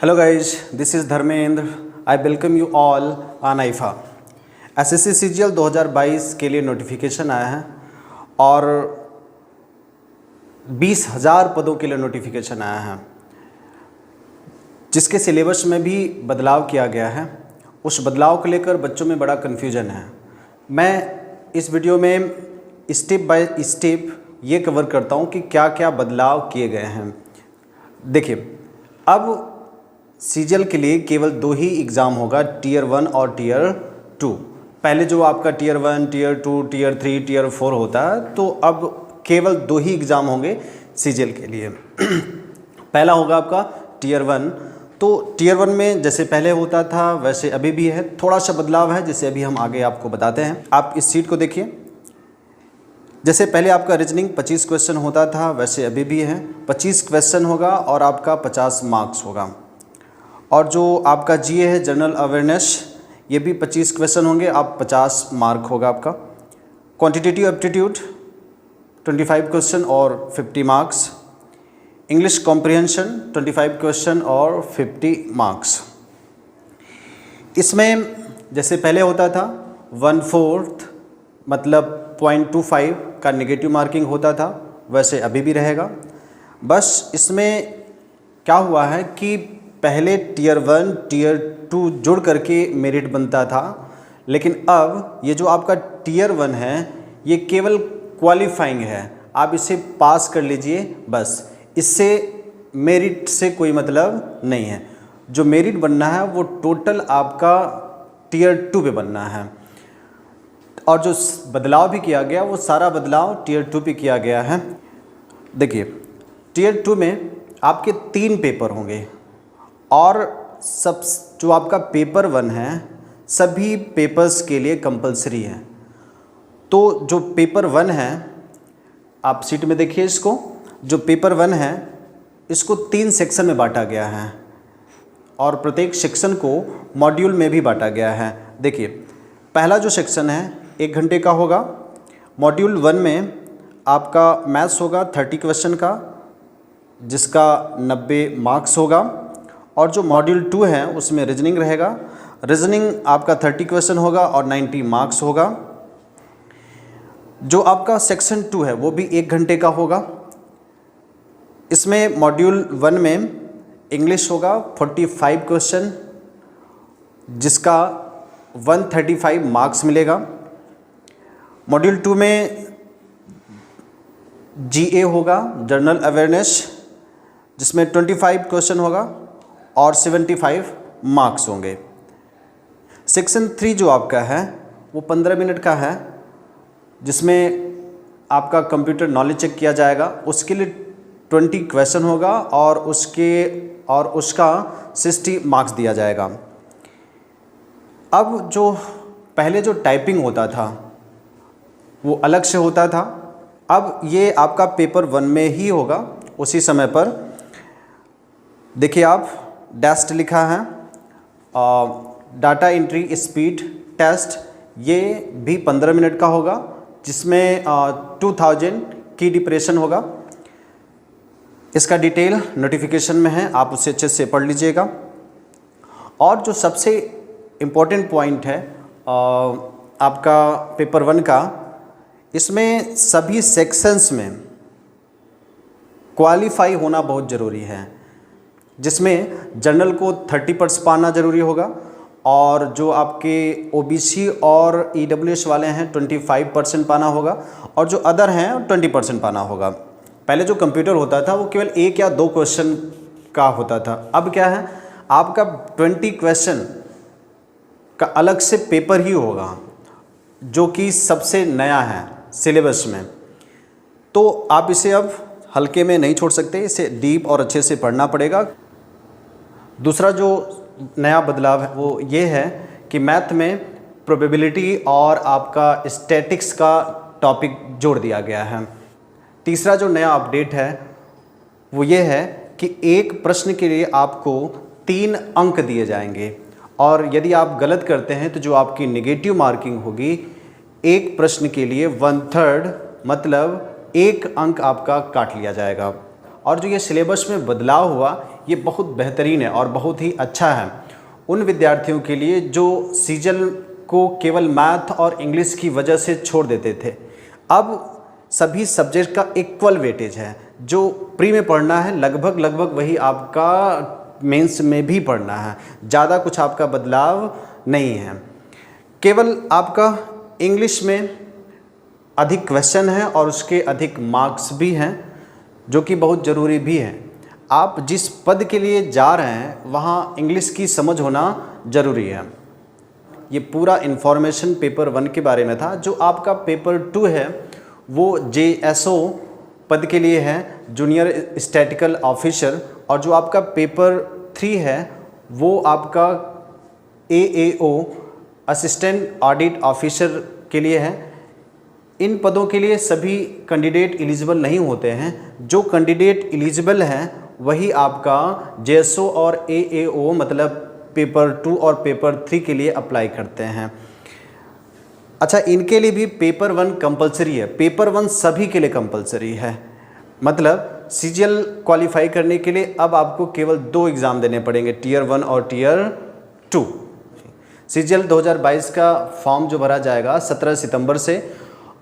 Hello guys, this is Dharmendra. I welcome you all on IFA. SSC CGL 2022 के लिए notification आया है और 20,000 पदों के लिए नोटिफिकेशन आया है, जिसके सिलेबस में भी बदलाव किया गया है। उस बदलाव को लेकर बच्चों में बड़ा कन्फ्यूजन है। मैं इस वीडियो में स्टेप बाय स्टेप ये कवर करता हूँ कि क्या क्या बदलाव किए गए हैं। देखिए, अब सीजीएल के लिए केवल 2 ही एग्ज़ाम होगा, टीयर 1 और टीयर 2। पहले जो आपका टीयर 1, टीयर 2, टीयर 3, टीयर 4 होता है, तो अब केवल 2 ही एग्ज़ाम होंगे सीजीएल के लिए। पहला होगा आपका टीयर 1। तो टीयर 1 में जैसे पहले होता था वैसे अभी भी है, थोड़ा सा बदलाव है जिसे अभी हम आगे आपको बताते हैं। आप इस सीट को देखिए, जैसे पहले आपका रीजनिंग 25 क्वेश्चन होता था वैसे अभी भी है, 25 क्वेश्चन होगा और आपका 50 मार्क्स होगा। और जो आपका जीए है, जनरल अवेयरनेस, ये भी 25 क्वेश्चन होंगे, आप 50 मार्क होगा आपका। क्वांटिटेटिव एप्टीट्यूड 25 क्वेश्चन और 50 मार्क्स। इंग्लिश कॉम्प्रिहेंशन 25 क्वेश्चन और 50 मार्क्स। इसमें जैसे पहले होता था 1/4 मतलब 0.25 का नेगेटिव मार्किंग होता था, वैसे अभी भी रहेगा। बस इसमें क्या हुआ है कि पहले टीयर 1, टीयर 2 जुड़ करके मेरिट बनता था, लेकिन अब ये जो आपका टीयर 1 है ये केवल क्वालिफाइंग है, आप इसे पास कर लीजिए बस। इससे मेरिट से कोई मतलब नहीं है। जो मेरिट बनना है वो टोटल आपका टीयर 2 पे बनना है। और जो बदलाव भी किया गया वो सारा बदलाव टीयर 2 पे किया गया है। देखिए, टीयर 2 में आपके 3 पेपर होंगे और सब जो आपका पेपर 1 है सभी पेपर्स के लिए कंपलसरी है। तो जो पेपर 1 है, आप सीट में देखिए इसको, जो पेपर 1 है इसको 3 सेक्शन में बांटा गया है और प्रत्येक सेक्शन को मॉड्यूल में भी बांटा गया है। देखिए, पहला जो सेक्शन है 1 घंटे का होगा। मॉड्यूल 1 में आपका मैथ्स होगा 30 क्वेश्चन का, जिसका 90 मार्क्स होगा। और जो मॉड्यूल 2 है उसमें रीजनिंग रहेगा। रीजनिंग आपका 30 क्वेश्चन होगा और 90 मार्क्स होगा। जो आपका सेक्शन 2 है वो भी 1 घंटे का होगा। इसमें मॉड्यूल 1 में इंग्लिश होगा 45 क्वेश्चन, जिसका 135 मार्क्स मिलेगा। मॉड्यूल 2 में जीए होगा, जनरल अवेयरनेस, जिसमें 25 क्वेश्चन होगा और 75 मार्क्स होंगे। सेक्शन 3 जो आपका है वो 15 मिनट का है, जिसमें आपका कंप्यूटर नॉलेज चेक किया जाएगा। उसके लिए 20 क्वेश्चन होगा और उसका 60 मार्क्स दिया जाएगा। अब जो पहले जो टाइपिंग होता था वो अलग से होता था, अब ये आपका पेपर 1 में ही होगा उसी समय पर। देखिए, आप टेस्ट लिखा है, डाटा एंट्री स्पीड टेस्ट, ये भी 15 मिनट का होगा, जिसमें 2000 की डिप्रेशन होगा। इसका डिटेल नोटिफिकेशन में है, आप उसे अच्छे से पढ़ लीजिएगा। और जो सबसे इम्पोर्टेंट पॉइंट है आपका पेपर 1 का, इसमें सभी सेक्शंस में क्वालिफाई होना बहुत ज़रूरी है, जिसमें जनरल को 30% पाना ज़रूरी होगा और जो आपके ओबीसी और ईडब्ल्यूएस वाले हैं 25% पाना होगा और जो अदर हैं 20% पाना होगा। पहले जो कंप्यूटर होता था वो केवल 1 या 2 क्वेश्चन का होता था, अब क्या है आपका 20 क्वेश्चन का अलग से पेपर ही होगा, जो कि सबसे नया है सिलेबस में। तो आप इसे अब हल्के में नहीं छोड़ सकते, इसे डीप और अच्छे से पढ़ना पड़ेगा। दूसरा जो नया बदलाव है वो ये है कि मैथ में प्रोबेबिलिटी और आपका स्टैटिक्स का टॉपिक जोड़ दिया गया है। तीसरा जो नया अपडेट है वो ये है कि एक प्रश्न के लिए आपको 3 अंक दिए जाएंगे और यदि आप गलत करते हैं तो जो आपकी नेगेटिव मार्किंग होगी, एक प्रश्न के लिए 1/3 मतलब 1 अंक आपका काट लिया जाएगा। और जो ये सिलेबस में बदलाव हुआ ये बहुत बेहतरीन है और बहुत ही अच्छा है उन विद्यार्थियों के लिए जो सीजल को केवल मैथ और इंग्लिश की वजह से छोड़ देते थे। अब सभी सब्जेक्ट का इक्वल वेटेज है। जो प्री में पढ़ना है लगभग वही आपका मेंस में भी पढ़ना है। ज़्यादा कुछ आपका बदलाव नहीं है। केवल आपका इंग्लिश में अधिक क्वेश्चन है और उसके अधिक मार्क्स भी हैं जो कि बहुत ज़रूरी भी है। आप जिस पद के लिए जा रहे हैं वहाँ इंग्लिश की समझ होना ज़रूरी है। ये पूरा इन्फॉर्मेशन पेपर 1 के बारे में था। जो आपका पेपर 2 है वो JSO पद के लिए है, जूनियर स्टैटिकल ऑफिसर, और जो आपका पेपर 3 है वो आपका AAO असिस्टेंट ऑडिट ऑफिसर के लिए है। इन पदों के लिए सभी कैंडिडेट एलिजिबल नहीं होते हैं। जो कैंडिडेट एलिजिबल हैं वही आपका JSO और AAO मतलब पेपर 2 और पेपर 3 के लिए अप्लाई करते हैं। अच्छा, इनके लिए भी पेपर 1 कंपलसरी है। पेपर 1 सभी के लिए कंपलसरी है। मतलब CGL क्वालिफाई करने के लिए अब आपको केवल 2 एग्ज़ाम देने पड़ेंगे, टियर 1 और टियर 2। CGL 2022 का फॉर्म जो भरा जाएगा 17 सितंबर से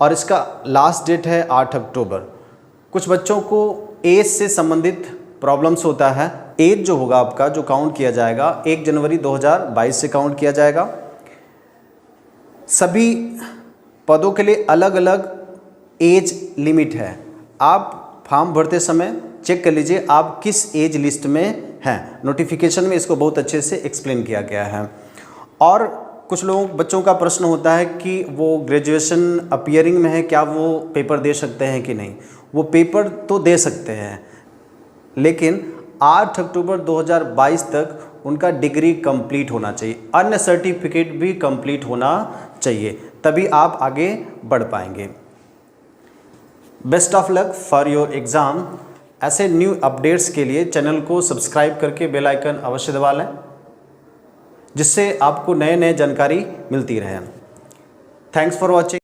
और इसका लास्ट डेट है 8 अक्टूबर। कुछ बच्चों को एज से संबंधित प्रॉब्लम्स होता है। एज जो होगा आपका जो काउंट किया जाएगा 1 जनवरी 2022 से काउंट किया जाएगा। सभी पदों के लिए अलग अलग एज लिमिट है। आप फॉर्म भरते समय चेक कर लीजिए आप किस एज लिस्ट में हैं। नोटिफिकेशन में इसको बहुत अच्छे से एक्सप्लेन किया गया है। और कुछ बच्चों का प्रश्न होता है कि वो ग्रेजुएशन अपीयरिंग में है, क्या वो पेपर दे सकते हैं कि नहीं। वो पेपर तो दे सकते हैं लेकिन 8 अक्टूबर 2022 तक उनका डिग्री कंप्लीट होना चाहिए, अन्य सर्टिफिकेट भी कंप्लीट होना चाहिए, तभी आप आगे बढ़ पाएंगे। Best of luck for your exam. ऐसे न्यू अपडेट्स के लिए चैनल को सब्सक्राइब करके बेल आइकन अवश्य दबा लें जिससे आपको नए जानकारी मिलती रहे। Thanks for watching.